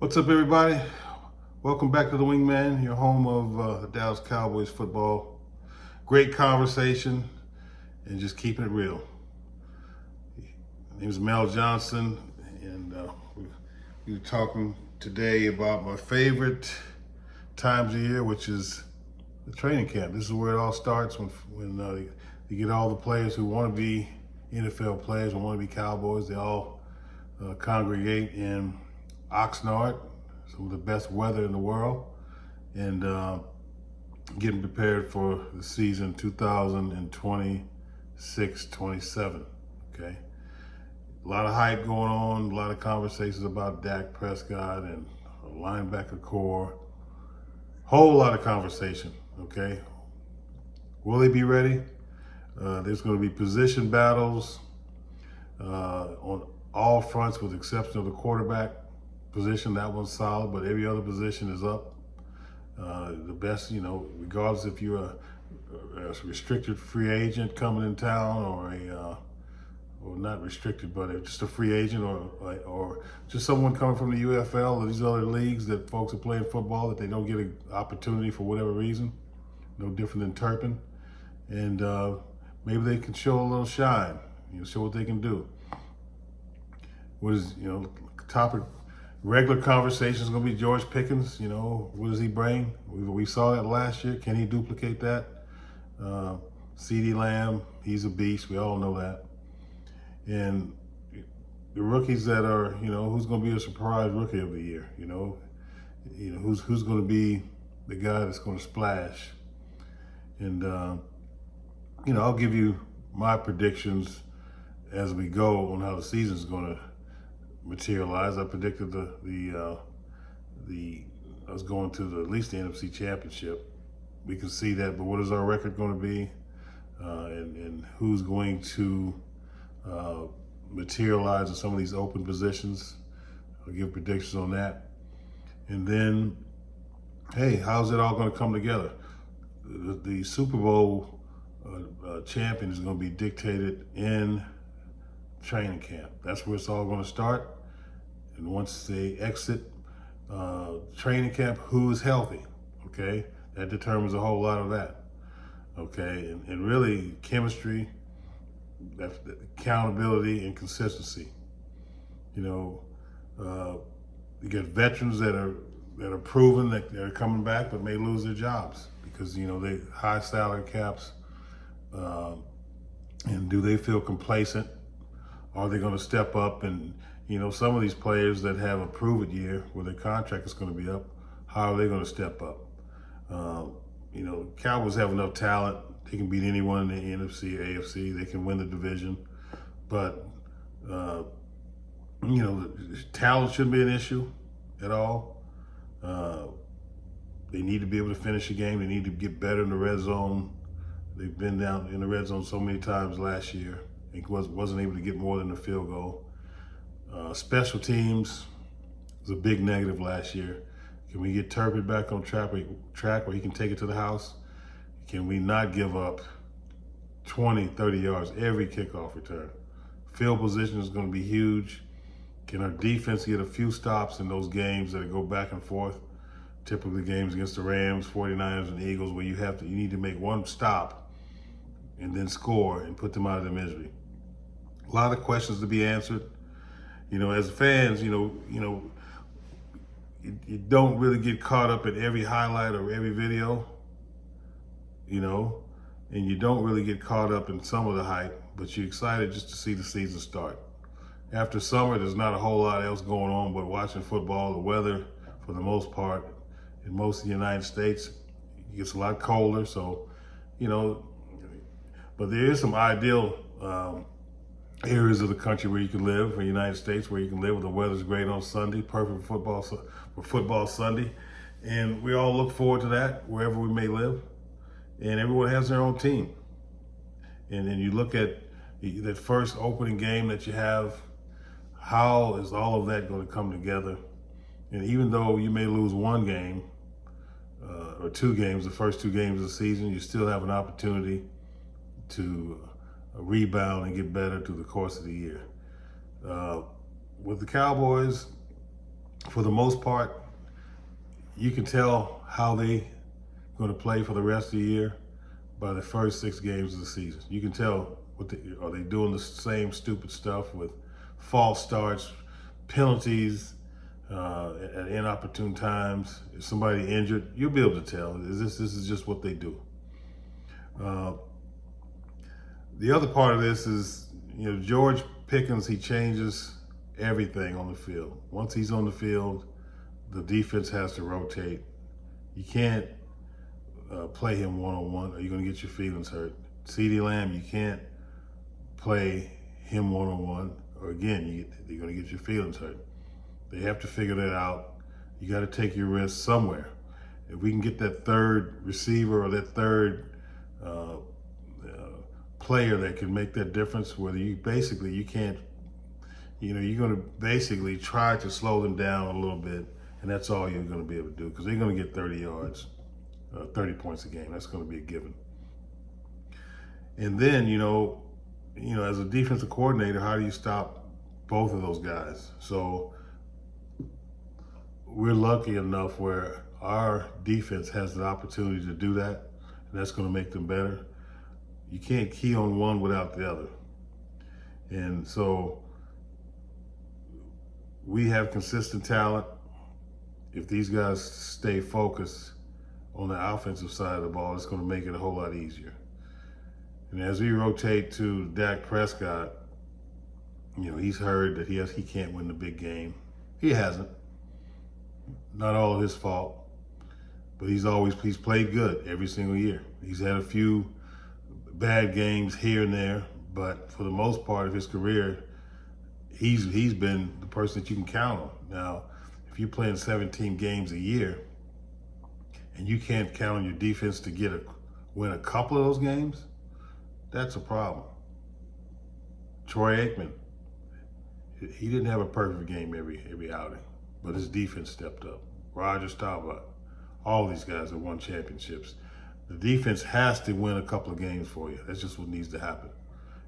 What's up, everybody? Welcome back to the Wingman, your home of the Dallas Cowboys football. Great conversation and just keeping it real. My name is Mel Johnson, and we're talking today about my favorite times of year, which is the training camp. This is where it all starts when you get all the players who want to be NFL players and want to be Cowboys. They all congregate in Oxnard, some of the best weather in the world, and getting prepared for the season 2026-27. Okay, a lot of hype going on, a lot of conversations about Dak Prescott and a linebacker core. Whole lot of conversation. Okay, will they be ready? There's going to be position battles on all fronts, with the exception of the quarterback position. That one's solid, but every other position is up. The best, regardless if you're a restricted free agent coming in town, or not restricted, but just a free agent, or just someone coming from the UFL or these other leagues that folks are playing football that they don't get an opportunity for whatever reason. No different than Turpin, and maybe they can show a little shine. Show what they can do. What is topic? Regular conversation is going to be George Pickens. What does he bring? We saw that last year. Can he duplicate that? CeeDee Lamb, he's a beast. We all know that. And the rookies that are, who's going to be a surprise rookie of the year? Who's going to be the guy that's going to splash? And I'll give you my predictions as we go on how the season's going to materialize. I predicted I was going to at least the NFC Championship. We can see that, but what is our record going to be, and who's going to materialize in some of these open positions? I'll give predictions on that, and then, hey, how's it all going to come together? The Super Bowl champion is going to be dictated in training camp. That's where it's all going to start. And once they exit training camp, who's healthy? Okay, that determines a whole lot of that. Okay, and really chemistry, accountability, and consistency. You get veterans that are proven that they're coming back, but may lose their jobs because they high salary caps. And do they feel complacent? Are they going to step up? And some of these players that have a prove-it year where their contract is going to be up, how are they going to step up? Cowboys have enough talent. They can beat anyone in the NFC, AFC. They can win the division. But, talent shouldn't be an issue at all. They need to be able to finish a game. They need to get better in the red zone. They've been down in the red zone so many times last year. He wasn't able to get more than a field goal. Special teams was a big negative last year. Can we get Turpin back on track where he can take it to the house? Can we not give up 20, 30 yards every kickoff return? Field position is going to be huge. Can our defense get a few stops in those games that go back and forth? Typically games against the Rams, 49ers, and Eagles, where you need to make one stop and then score and put them out of their misery. A lot of questions to be answered. As fans, you don't really get caught up in every highlight or every video, and you don't really get caught up in some of the hype, but you're excited just to see the season start. After summer, there's not a whole lot else going on but watching football. The weather, for the most part, in most of the United States, it gets a lot colder, so, but there is some ideal areas of the country where you can live, for the United States, where you can live where the weather's great on Sunday, perfect for football Sunday. And we all look forward to that wherever we may live. And everyone has their own team. And then you look at that first opening game that you have, how is all of that going to come together? And even though you may lose one game or two games, the first two games of the season, you still have an opportunity to rebound and get better through the course of the year. With the Cowboys, for the most part, you can tell how they going to play for the rest of the year by the first 6 games of the season. You can tell are they doing the same stupid stuff with false starts, penalties at inopportune times. Is somebody injured? You'll be able to tell. This is just what they do. The other part of this is, George Pickens, he changes everything on the field. Once he's on the field, the defense has to rotate. You can't play him one-on-one or you're going to get your feelings hurt. CeeDee Lamb, you can't play him one-on-one or again, you're going to get your feelings hurt. They have to figure that out. You got to take your risks somewhere. If we can get that third receiver or that third player that can make that difference, whether you can't, you're going to basically try to slow them down a little bit, and that's all you're going to be able to do because they're going to get 30 yards, 30 points a game. That's going to be a given. And then, as a defensive coordinator, how do you stop both of those guys? So we're lucky enough where our defense has the opportunity to do that, and that's going to make them better. You can't key on one without the other. And so we have consistent talent. If these guys stay focused on the offensive side of the ball, it's going to make it a whole lot easier. And as we rotate to Dak Prescott, he's heard that he can't win the big game. He hasn't. Not all of his fault, but he's played good every single year. He's had a few bad games here and there, but for the most part of his career, he's been the person that you can count on. Now, if you're playing 17 games a year and you can't count on your defense to win a couple of those games, that's a problem. Troy Aikman, he didn't have a perfect game every outing, but his defense stepped up. Roger Staubach, all these guys have won championships. The defense has to win a couple of games for you. That's just what needs to happen.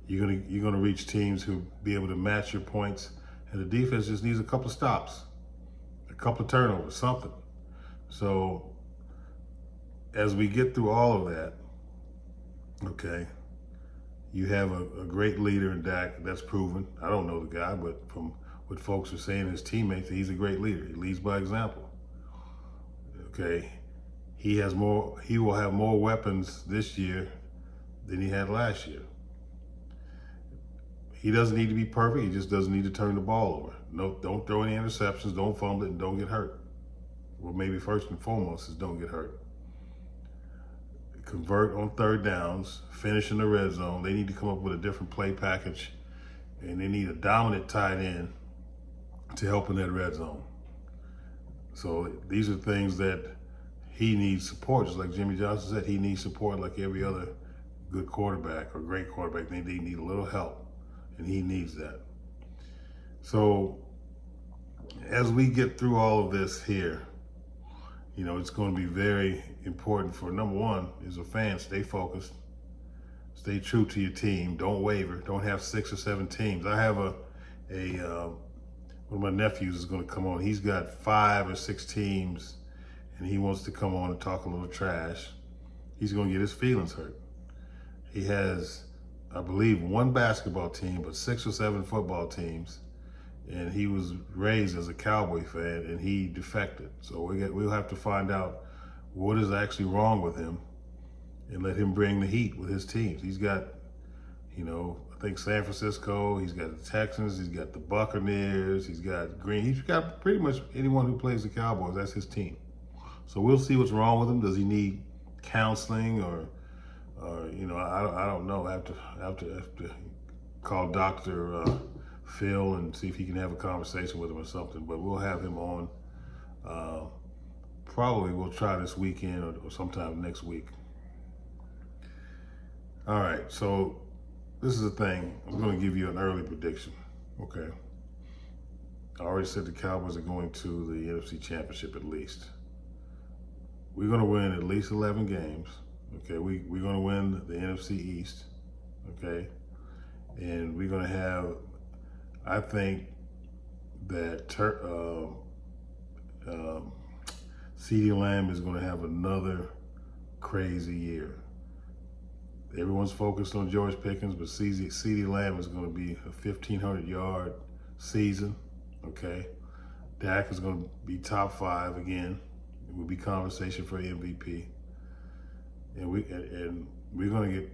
You're gonna reach teams who be able to match your points, and the defense just needs a couple of stops, a couple of turnovers, something. So as we get through all of that, okay, you have a great leader in Dak. That's proven. I don't know the guy, but from what folks are saying, his teammates, he's a great leader. He leads by example. Okay. He will have more weapons this year than he had last year. He doesn't need to be perfect. He just doesn't need to turn the ball over. No, don't throw any interceptions. Don't fumble it, and don't get hurt. Well, maybe first and foremost is don't get hurt. Convert on third downs. Finish in the red zone. They need to come up with a different play package, and they need a dominant tight end to help in that red zone. So these are things that he needs support, just like Jimmy Johnson said. He needs support like every other good quarterback or great quarterback. They need a little help, and he needs that. So as we get through all of this here, it's going to be very important for, number one, as a fan, stay focused, stay true to your team, don't waver, don't have 6 or 7 teams. I have one of my nephews is going to come on. He's got 5 or 6 teams, and he wants to come on and talk a little trash. He's going to get his feelings hurt. He has, I believe, 1 basketball team, but 6 or 7 football teams. And he was raised as a Cowboy fan, and he defected. So we'll have to find out what is actually wrong with him and let him bring the heat with his teams. He's got, I think San Francisco, he's got the Texans, he's got the Buccaneers, he's got Green. He's got pretty much anyone who plays the Cowboys, that's his team. So we'll see what's wrong with him. Does he need counseling or I don't know. I have to call Dr. Phil and see if he can have a conversation with him or something. But we'll have him on. Probably we'll try this weekend or sometime next week. All right, so this is the thing. I'm going to give you an early prediction. Okay. I already said the Cowboys are going to the NFC Championship at least. We're going to win at least 11 games. Okay, we're going to win the NFC East. Okay, and we're going to have, I think that CeeDee Lamb is going to have another crazy year. Everyone's focused on George Pickens, but CeeDee Lamb is going to be a 1,500-yard season, okay? Dak is going to be top 5 again. It will be conversation for MVP. And we're going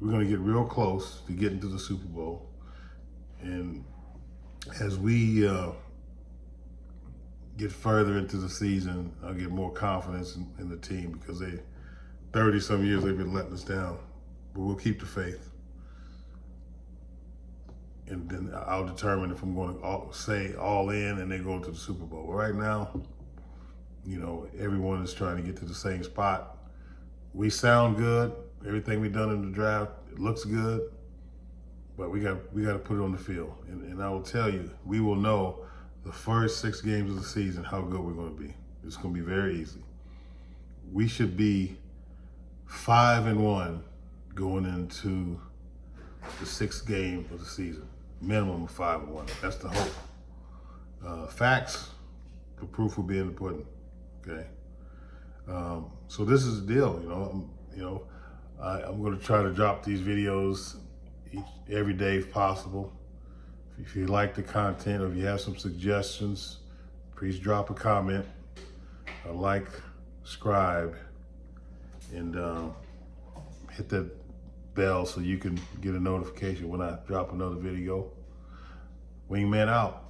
to get real close to getting to the Super Bowl. And as we get further into the season, I'll get more confidence in the team, because 30-some years they've been letting us down. But we'll keep the faith. And then I'll determine if I'm going to say all in and they go to the Super Bowl. But right now, you know, everyone is trying to get to the same spot. We sound good. Everything we've done in the draft, it looks good. But we got to put it on the field. And I will tell you, we will know the first 6 games of the season how good we're going to be. It's going to be very easy. We should be 5-1 going into the 6th game of the season. Minimum of 5-1. That's the hope. Facts, the proof will be in the pudding. Okay. So this is the deal. I'm going to try to drop these videos every day if possible. If you like the content, or if you have some suggestions, please drop a comment, a like, subscribe, and hit that bell so you can get a notification when I drop another video. Wingman out.